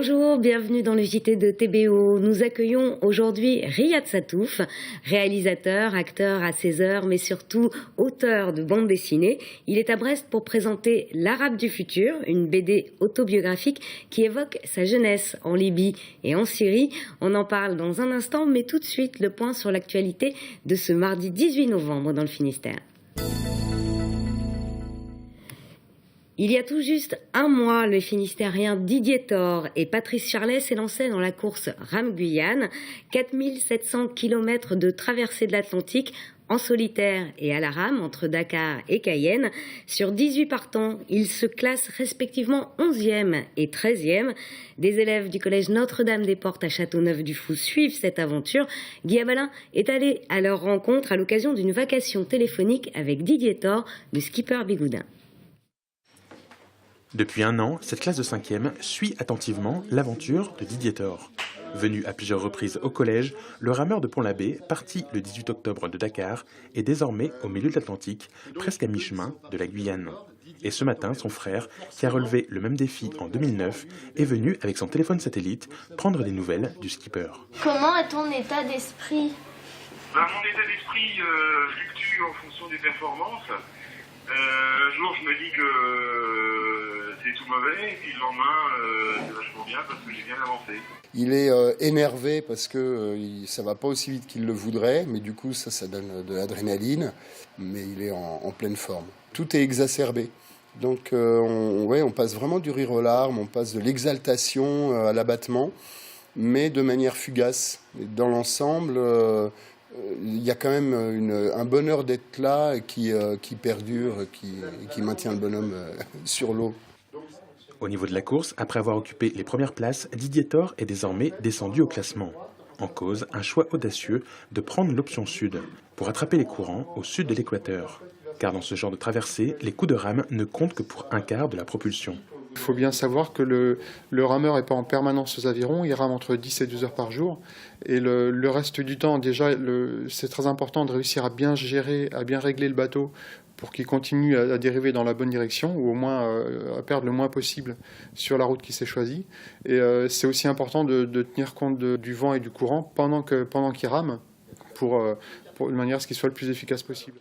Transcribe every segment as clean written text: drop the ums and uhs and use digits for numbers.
Bonjour, bienvenue dans le JT de TBO. Nous accueillons aujourd'hui Riyad Sattouf, réalisateur, acteur à 16 heures, mais surtout auteur de bande dessinée. Il est à Brest pour présenter L'Arabe du futur, une BD autobiographique qui évoque sa jeunesse en Libye et en Syrie. On en parle dans un instant, mais tout de suite le point sur l'actualité de ce mardi 18 novembre dans le Finistère. Il y a tout juste un mois, le Finistérien Didier Thor et Patrice Charlet s'élançaient dans la course Rame-Guyane, 4700 km de traversée de l'Atlantique en solitaire et à la rame entre Dakar et Cayenne. Sur 18 partants, ils se classent respectivement 11e et 13e. Des élèves du collège Notre-Dame-des-Portes à Châteauneuf-du-Fou suivent cette aventure. Guy Abalin est allé à leur rencontre à l'occasion d'une vacation téléphonique avec Didier Thor de Skipper Bigoudin. Depuis un an, cette classe de 5e suit attentivement l'aventure de Didier Thor. Venu à plusieurs reprises au collège, le rameur de Pont-l'Abbé, parti le 18 octobre de Dakar, est désormais au milieu de l'Atlantique, presque à mi-chemin de la Guyane. Et ce matin, son frère, qui a relevé le même défi en 2009, est venu avec son téléphone satellite prendre des nouvelles du skipper. Comment est ton état d'esprit ? Mon état d'esprit fluctue en fonction des performances. Un jour, je me dis que c'est tout mauvais, et puis le lendemain, c'est vachement bien parce que j'ai bien avancé. Il est énervé parce que ça va pas aussi vite qu'il le voudrait, mais du coup, ça donne de l'adrénaline, mais il est en pleine forme. Tout est exacerbé. Donc, on passe vraiment du rire aux larmes, on passe de l'exaltation à l'abattement, mais de manière fugace. Et dans l'ensemble, il y a quand même un bonheur d'être là qui perdure, qui maintient le bonhomme sur l'eau. Au niveau de la course, après avoir occupé les premières places, Didier Thor est désormais descendu au classement. En cause, un choix audacieux de prendre l'option sud, pour attraper les courants au sud de l'équateur. Car dans ce genre de traversée, les coups de rame ne comptent que pour un quart de la propulsion. Il faut bien savoir que le rameur n'est pas en permanence aux avirons, il rame entre 10 et 12 heures par jour. Et le reste du temps, déjà, c'est très important de réussir à bien gérer, à bien régler le bateau pour qu'il continue à dériver dans la bonne direction, ou au moins à perdre le moins possible sur la route qui s'est choisie. Et c'est aussi important de tenir compte du vent et du courant pendant qu'il rame, pour de manière à ce qu'il soit le plus efficace possible.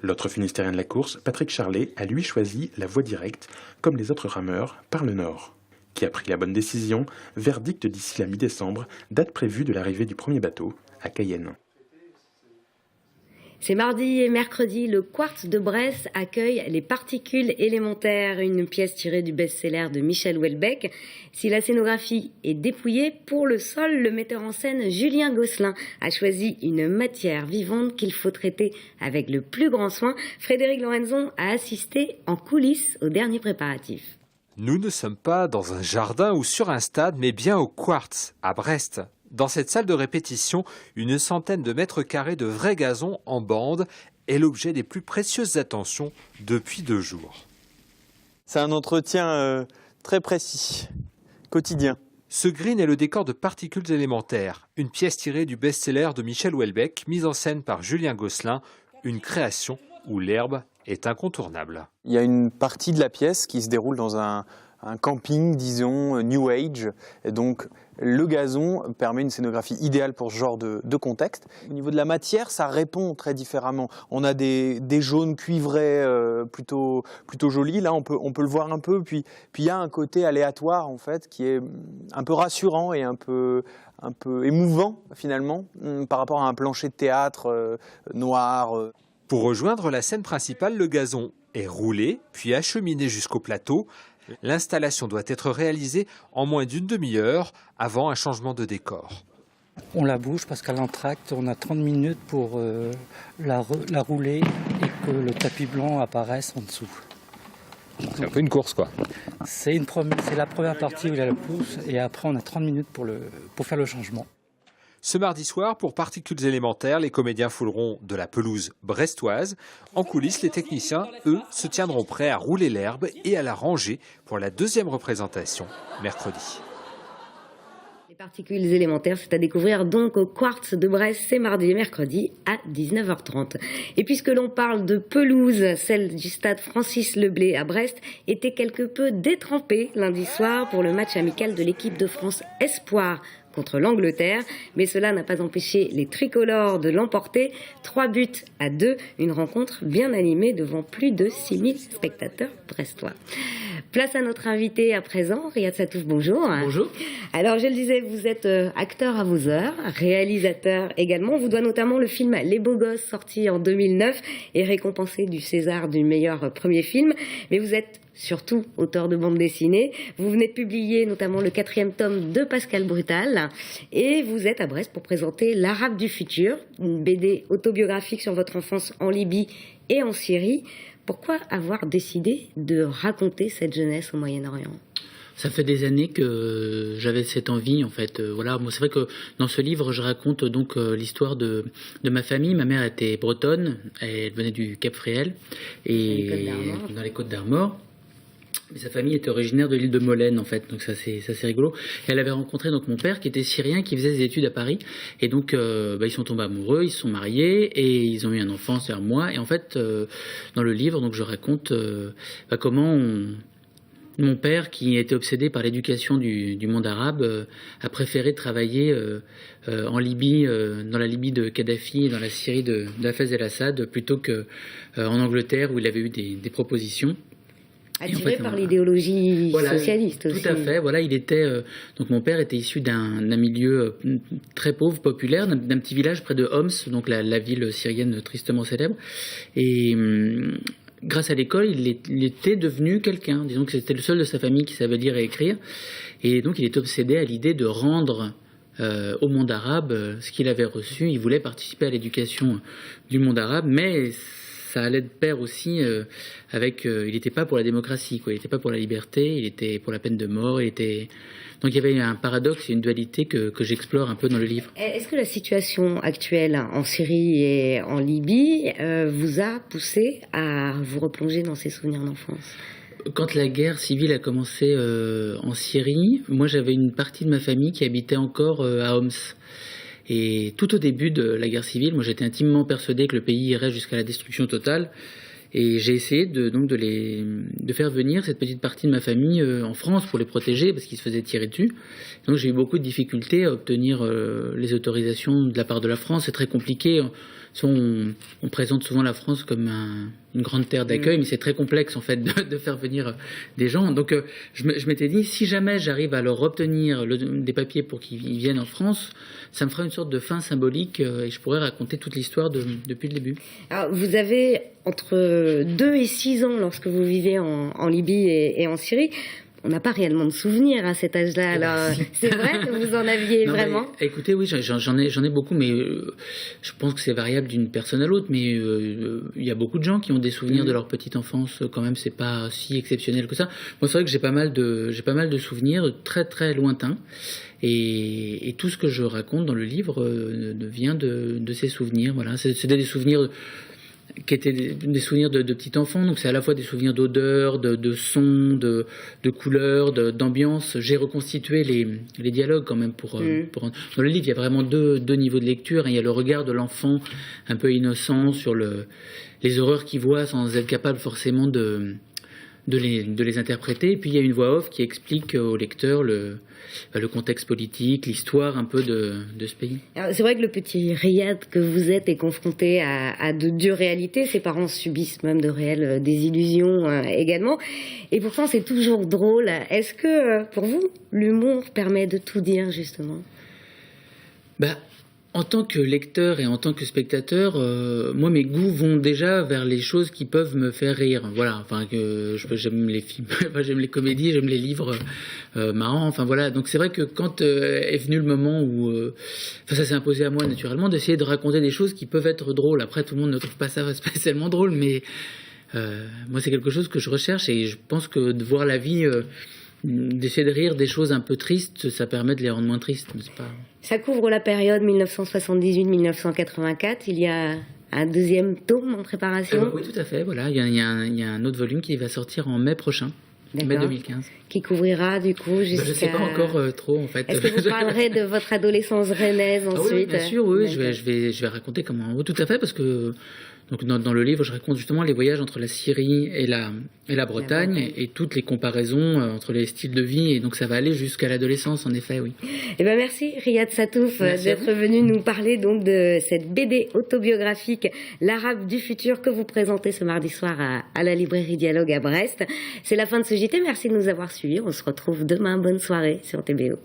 L'autre Finistérien de la course, Patrick Charlet, a lui choisi la voie directe, comme les autres rameurs, par le nord. Qui a pris la bonne décision, verdict d'ici la mi-décembre, date prévue de l'arrivée du premier bateau, à Cayenne. C'est mardi et mercredi, le Quartz de Brest accueille Les Particules élémentaires, une pièce tirée du best-seller de Michel Houellebecq. Si la scénographie est dépouillée, pour le sol, le metteur en scène Julien Gosselin a choisi une matière vivante qu'il faut traiter avec le plus grand soin. Frédéric Lorenzon a assisté en coulisses aux derniers préparatifs. Nous ne sommes pas dans un jardin ou sur un stade, mais bien au Quartz, à Brest. Dans cette salle de répétition, une centaine de mètres carrés de vrai gazon en bande est l'objet des plus précieuses attentions depuis 2 jours. C'est un entretien très précis, quotidien. Ce green est le décor de Particules élémentaires, une pièce tirée du best-seller de Michel Houellebecq, mise en scène par Julien Gosselin, une création où l'herbe est incontournable. Il y a une partie de la pièce qui se déroule dans un camping, disons, New Age, et donc le gazon permet une scénographie idéale pour ce genre de contexte. Au niveau de la matière, ça répond très différemment. On a des jaunes cuivrés plutôt jolis, là on peut le voir un peu, puis il y a un côté aléatoire en fait qui est un peu rassurant et un peu émouvant finalement par rapport à un plancher de théâtre noir. Pour rejoindre la scène principale, le gazon est roulé, puis acheminé jusqu'au plateau. L'installation doit être réalisée en moins d'une demi-heure avant un changement de décor. On la bouge parce qu'à l'entracte, on a 30 minutes pour la rouler et que le tapis blanc apparaisse en dessous. C'est un peu une course quoi. C'est la première partie où il y a la pousse et après on a 30 minutes pour faire le changement. Ce mardi soir, pour Particules élémentaires, les comédiens fouleront de la pelouse brestoise. En coulisses, les techniciens, eux, se tiendront prêts à rouler l'herbe et à la ranger pour la 2e représentation, mercredi. Particules élémentaires, c'est à découvrir donc au Quartz de Brest, c'est mardi et mercredi à 19h30. Et puisque l'on parle de pelouse, celle du stade Francis Leblé à Brest était quelque peu détrempée lundi soir pour le match amical de l'équipe de France Espoir contre l'Angleterre, mais cela n'a pas empêché les tricolores de l'emporter. 3-2, une rencontre bien animée devant plus de 6000 spectateurs brestois. Place à notre invité à présent, Riyad Satouf, bonjour. Bonjour. Alors je le disais, vous êtes acteur à vos heures, réalisateur également. On vous doit notamment le film Les Beaux Gosses, sorti en 2009 et récompensé du César du meilleur premier film. Mais vous êtes surtout auteur de bande dessinée. Vous venez de publier notamment le 4e tome de Pascal Brutal et vous êtes à Brest pour présenter L'Arabe du futur, une BD autobiographique sur votre enfance en Libye et en Syrie. Pourquoi avoir décidé de raconter cette jeunesse au Moyen-Orient ? Ça fait des années que j'avais cette envie, en fait. Voilà, moi, c'est vrai que dans ce livre, je raconte donc l'histoire de ma famille. Ma mère était bretonne, elle venait du Cap Fréhel et dans les Côtes d'Armor. Mais sa famille était originaire de l'île de Molène, en fait, donc ça c'est rigolo. Et elle avait rencontré donc mon père qui était syrien, qui faisait des études à Paris, et donc ils sont tombés amoureux, ils se sont mariés et ils ont eu un enfant, c'est-à-dire moi. Et en fait, dans le livre, donc je raconte comment mon père, qui était obsédé par l'éducation du monde arabe, a préféré travailler en Libye, dans la Libye de Kadhafi et dans la Syrie d'Hafez el-Assad, plutôt que en Angleterre où il avait eu des propositions. Attiré par l'idéologie socialiste aussi. Tout à fait. Voilà, il était donc mon père était issu d'un milieu très pauvre, populaire, d'un petit village près de Homs, donc la ville syrienne tristement célèbre. Et grâce à l'école, il était devenu quelqu'un. Disons que c'était le seul de sa famille qui savait lire et écrire. Et donc il est obsédé à l'idée de rendre au monde arabe ce qu'il avait reçu. Il voulait participer à l'éducation du monde arabe, mais ça allait de pair aussi avec... il n'était pas pour la démocratie, quoi. Il n'était pas pour la liberté, il était pour la peine de mort. Donc il y avait un paradoxe et une dualité que j'explore un peu dans le livre. Est-ce que la situation actuelle en Syrie et en Libye vous a poussé à vous replonger dans ces souvenirs d'enfance ? Quand la guerre civile a commencé en Syrie, moi j'avais une partie de ma famille qui habitait encore à Homs. Et tout au début de la guerre civile, moi j'étais intimement persuadé que le pays irait jusqu'à la destruction totale. Et j'ai essayé de faire venir cette petite partie de ma famille en France pour les protéger parce qu'ils se faisaient tirer dessus. Donc j'ai eu beaucoup de difficultés à obtenir les autorisations de la part de la France. C'est très compliqué. On présente souvent la France comme une grande terre d'accueil, mais c'est très complexe en fait de faire venir des gens. Donc je m'étais dit, si jamais j'arrive à leur obtenir des papiers pour qu'ils viennent en France, ça me fera une sorte de fin symbolique et je pourrais raconter toute l'histoire depuis le début. Alors, vous avez entre 2 et 6 ans lorsque vous vivez en Libye et en Syrie. On n'a pas réellement de souvenirs à cet âge-là. Alors, c'est vrai que vous en aviez vraiment ? Écoutez, oui, j'en ai beaucoup, mais je pense que c'est variable d'une personne à l'autre. Mais il y a beaucoup de gens qui ont des souvenirs de leur petite enfance. Quand même, c'est pas si exceptionnel que ça. Moi, c'est vrai que j'ai pas mal de souvenirs très très lointains. Et tout ce que je raconte dans le livre vient de ces souvenirs. Voilà, c'est des souvenirs qui étaient des souvenirs de petit enfant, donc c'est à la fois des souvenirs d'odeur, de son, de couleurs, d'ambiance. J'ai reconstitué les dialogues quand même pour dans le livre, il y a vraiment deux niveaux de lecture. Il y a le regard de l'enfant un peu innocent sur les horreurs qu'il voit sans être capable forcément de les interpréter. Et puis il y a une voix off qui explique au lecteur le contexte politique, l'histoire un peu de ce pays. Alors, c'est vrai que le petit Riyad que vous êtes est confronté à de dures réalités. Ses parents subissent même de réelles désillusions également. Et pourtant, c'est toujours drôle. Est-ce que, pour vous, l'humour permet de tout dire, justement ? En tant que lecteur et en tant que spectateur, moi mes goûts vont déjà vers les choses qui peuvent me faire rire. Voilà, enfin j'aime les films, j'aime les comédies, j'aime les livres marrants. Enfin voilà, donc c'est vrai que quand est venu le moment où, ça s'est imposé à moi naturellement d'essayer de raconter des choses qui peuvent être drôles. Après tout le monde ne trouve pas ça spécialement drôle, mais moi c'est quelque chose que je recherche et je pense que de voir la vie. D'essayer de rire des choses un peu tristes, ça permet de les rendre moins tristes. Mais c'est pas... Ça couvre la période 1978-1984. Il y a un deuxième tome en préparation. Oui, tout à fait. Voilà, il y a un autre volume qui va sortir en mai prochain. mai 2015. Qui couvrira du coup jusqu'à... Je ne sais pas encore trop en fait. Est-ce que vous parlerez de votre adolescence rennaise ensuite? Oui, bien sûr, oui, je vais raconter comment... Oui, tout à fait, parce que donc dans le livre, je raconte justement les voyages entre la Syrie et la Bretagne et toutes les comparaisons entre les styles de vie, et donc ça va aller jusqu'à l'adolescence, en effet, oui. Eh ben merci Riyad Satouf d'être venu nous parler donc de cette BD autobiographique L'Arabe du futur que vous présentez ce mardi soir à la librairie Dialogue à Brest. C'est la fin de ce JT, merci de nous avoir suivis, on se retrouve demain, bonne soirée sur TBO.